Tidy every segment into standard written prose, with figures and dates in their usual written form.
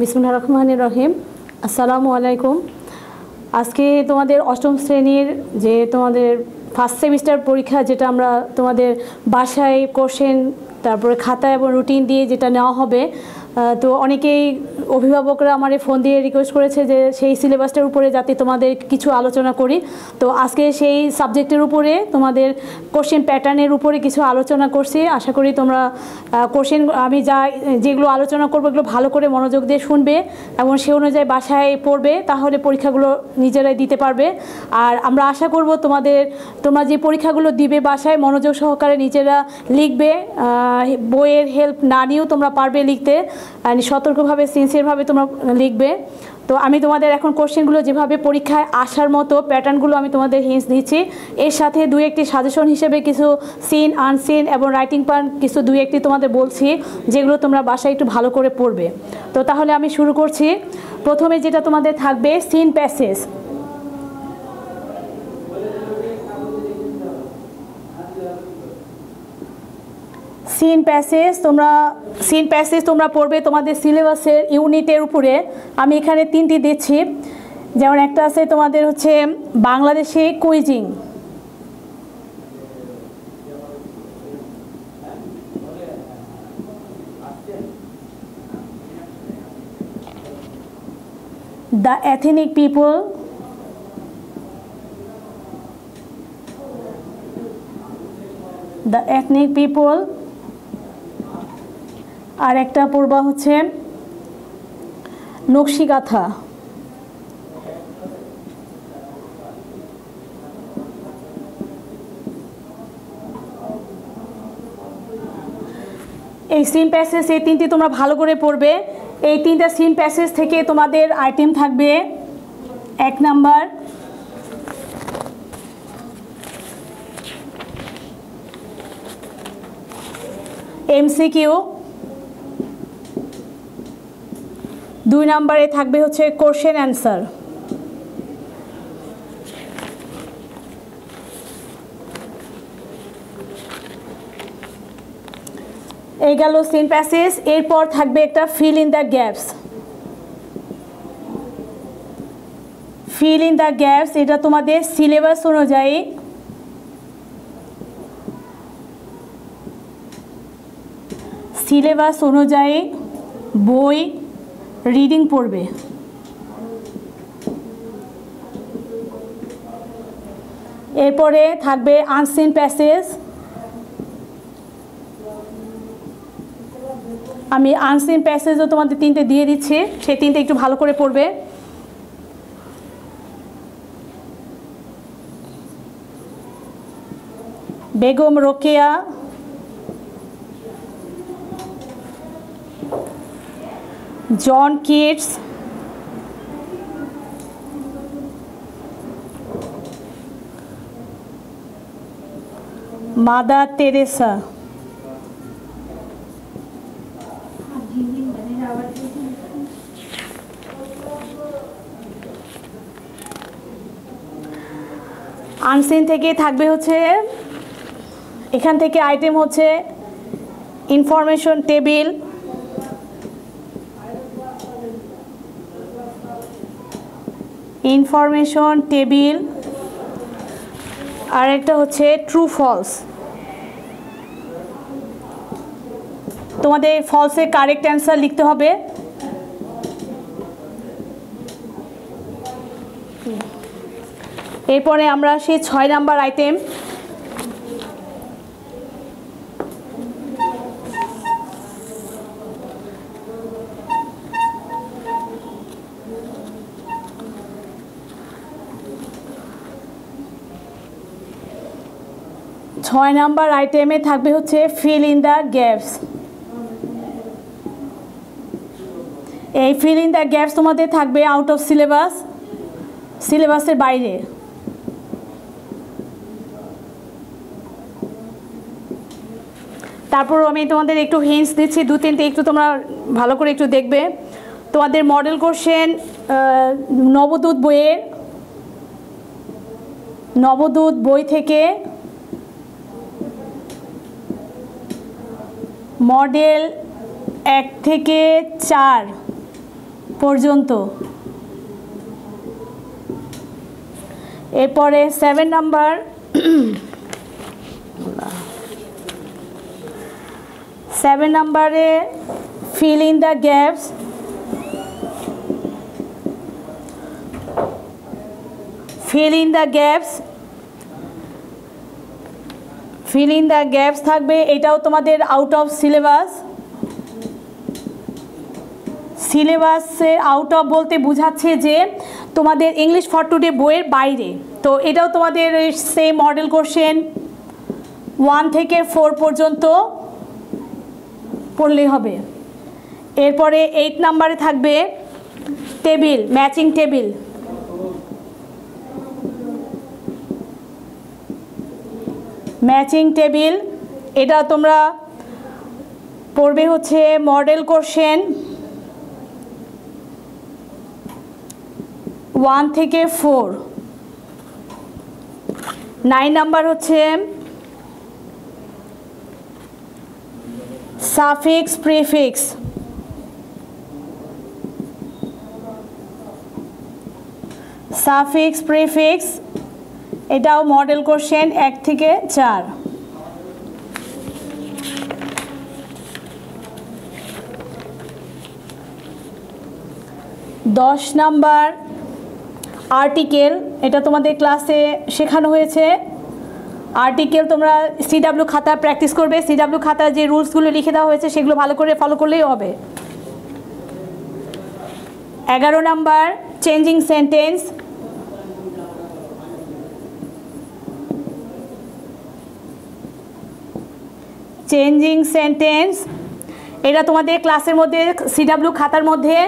বিসমিল্লাহির রহমানির রহিম। আসসালামু আলাইকুম। আজকে তোমাদের অষ্টম শ্রেণীর যে তোমাদের ফার্স্ট সেমিস্টার পরীক্ষা, যেটা আমরা তোমাদের বাসায় কোশ্চেন তারপরে খাতা এবং রুটিন দিয়ে যেটা নেওয়া হবে, তো অনেকেই অভিভাবকরা আমার ফোন দিয়ে রিকোয়েস্ট করেছে যে সেই সিলেবাসটার উপরে যাতে তোমাদের কিছু আলোচনা করি। তো আজকে সেই সাবজেক্টের উপরে তোমাদের কোশ্চেন প্যাটার্নের উপরে কিছু আলোচনা করছি। আশা করি তোমরা কোশ্চেন আমি যেগুলো আলোচনা করবো এগুলো ভালো করে মনোযোগ দিয়ে শুনবে এবং সে অনুযায়ী বাসায় পড়বে, তাহলে পরীক্ষাগুলো নিজেরাই দিতে পারবে। আর আমরা আশা করব তোমরা যে পরীক্ষাগুলো দিবে বাসায় মনোযোগ সহকারে নিজেরা লিখবে, বইয়ের হেল্প না নিয়েও তোমরা পারবে লিখতে, সতর্কভাবে সিনসিয়ারভাবে তোমরা লিখবে। তো আমি তোমাদের এখন কোশ্চেনগুলো যেভাবে পরীক্ষায় আসার মতো প্যাটার্নগুলো আমি তোমাদের হিন্টস দিচ্ছি, এর সাথে দুই একটি সাজেশন হিসেবে কিছু সিন আনসিন এবং রাইটিং পার্ট কিছু দুই একটি তোমাদের বলছি, যেগুলো তোমরা বাসায় একটু ভালো করে পড়বে। তো তাহলে আমি শুরু করছি। প্রথমে যেটা তোমাদের থাকবে সিন প্যাসেজ। সিন প্যাসেজ তোমরা পড়বে তোমাদের সিলেবাসের ইউনিটের উপরে। আমি এখানে তিনটি দিচ্ছি, যেমন একটা আছে তোমাদের হচ্ছে Bangladeshi cuisine, the ethnic people, আর একটা পড়বা হচ্ছে নকশিকাঁথা। এই সিন প্যাসেজ এই তিনটি তোমরা ভালো করে পড়বে। এই তিনটা সিন প্যাসেজ থেকে তোমাদের আইটেম থাকবে 1 নাম্বার এমসিকিউ, 2 নাম্বারে থাকবে হচ্ছে কোশ্চেন অ্যান্সার, এই গেল সিন প্যাসেজ। এরপর থাকবে একটা ফিল ইন দ্য গ্যাপস। এটা তোমাদের সিলেবাস অনুযায়ী বই রিডিং পড়বে। এরপরে থাকবে আনসিন প্যাসেজ। আমি আনসিন প্যাসেজও তোমাদের 3টে দিয়ে দিচ্ছি, সেই 3টে একটু ভালো করে পড়বে। Begum Rokeya, John Keats, Mother Teresa. Unseen থেকে থাকবে হচ্ছে, এখান থেকে আইটেম হচ্ছে ইনফরমেশন টেবিল, আর একটা হচ্ছে ট্রু ফলস। তোমাদের ফলসে কারেক্ট অ্যান্সার লিখতে হবে। এরপরে আমরা সেই 6 নাম্বার আইটেম, আইটেমে থাকবে হচ্ছে ফিল ইন দ্য গ্যাপস। এই ফিল ইন দ্য গ্যাপস তোমাদের থাকবে আউট অফ সিলেবাসের বাইরে। তারপর আমি তোমাদের একটু হিন্টস দিচ্ছি, 2-3টে একটু তোমরা ভালো করে একটু দেখবে। তোমাদের মডেল কোশ্চেন নবদূত বই থেকে মডেল 1 থেকে 4 পর্যন্ত। এরপরে 7 নাম্বার, 7 নাম্বারে fill in the gaps, fill in the gaps, fill in the gaps থাকবে। এটাও তোমাদের আউট অফ সিলেবাস। সিলেবাসে আউট অফ বলতে বোঝাচ্ছে যে তোমাদের ইংলিশ ফর টুডে বইয়ের বাইরে। তো এটাও তোমাদের সেম মডেল কোশ্চেন 1 থেকে 4 পর্যন্ত পড়লেই হবে। এরপরে 8 নাম্বারে থাকবে table, matching table. Matching table এটা তোমরা পড়বে হচ্ছে মডেল কোশ্চেন 1 থেকে 4। 9 নাম্বার হচ্ছে সাফিক্স প্রিফিক্স। সাফিক্স প্রিফিক্স এটাও মডেল কোশ্চেন 1 থেকে 4। 10 নাম্বার আর্টিকেল, এটা তোমাদের ক্লাসে শেখানো হয়েছে। আর্টিকেল তোমরা সিডাব্লিউ খাতা প্র্যাকটিস করবে। সিডাব্লিউ খাতা যে রুলসগুলো লিখে দেওয়া হয়েছে সেগুলো ভালো করে ফলো করলেই হবে। 11 number changing sentence. Changing sentence এটা তোমাদের ক্লাসের মধ্যে সিডাব্লিউ খাতার মধ্যে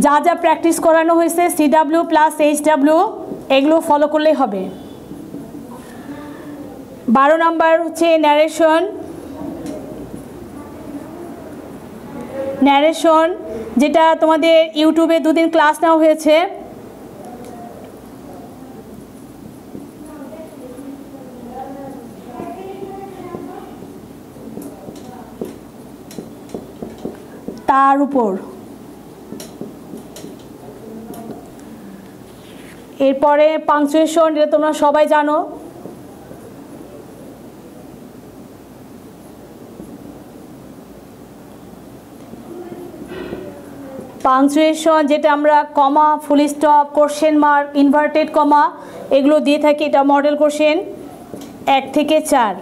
যা যা প্র্যাকটিস করানো হয়েছে সিডাব্লিউ প্লাস এইচডাব্লিউ এগুলো ফলো করলেই হবে। 12 নাম্বার হচ্ছে ন্যারেশন। ন্যারেশন যেটা তোমাদের ইউটিউবে 2 দিন ক্লাস নেওয়া হয়েছে। তার উপর এরপরে পাংচুয়েশন, এটা তোমরা সবাই জানো। পাংচুয়েশন যেটা আমরা comma, full stop, question mark, inverted comma এগুলো দিয়ে থাকি। এটা মডেল কোশ্চেন 1 থেকে 4।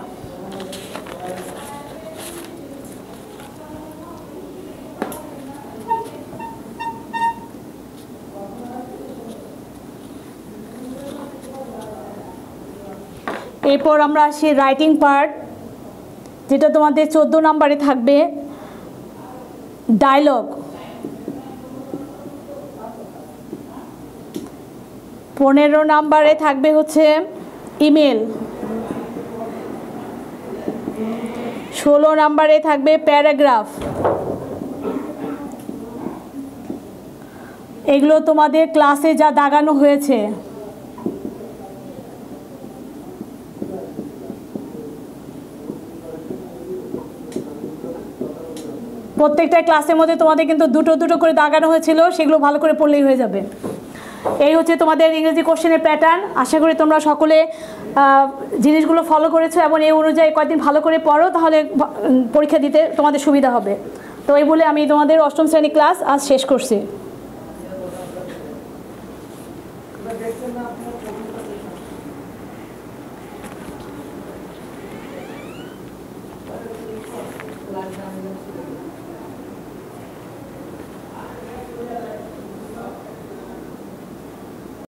এরপর আমরা আসি রাইটিং পার্ট, যেটা তোমাদের 14 নাম্বারে থাকবে ডায়লগ। 15 নাম্বারে থাকবে হচ্ছে ইমেল। 16 নাম্বারে থাকবে প্যারাগ্রাফ। এগুলো তোমাদের ক্লাসে যা দাগানো হয়েছে। প্রত্যেকটা ক্লাসের মধ্যে তোমাদের কিন্তু দুটো দুটো করে দাগানো হয়েছিল, সেগুলো ভালো করে পড়লেই হয়ে যাবে। এই হচ্ছে তোমাদের ইংরেজি কোশ্চেনের প্যাটার্ন। আশা করি তোমরা সকলে জিনিসগুলো ফলো করেছো এবং এই অনুযায়ী কয়েকদিন ভালো করে পড়ো, তাহলে পরীক্ষা দিতে তোমাদের সুবিধা হবে। তো এই বলে আমি তোমাদের 8ম শ্রেণী ক্লাস আজ শেষ করছি।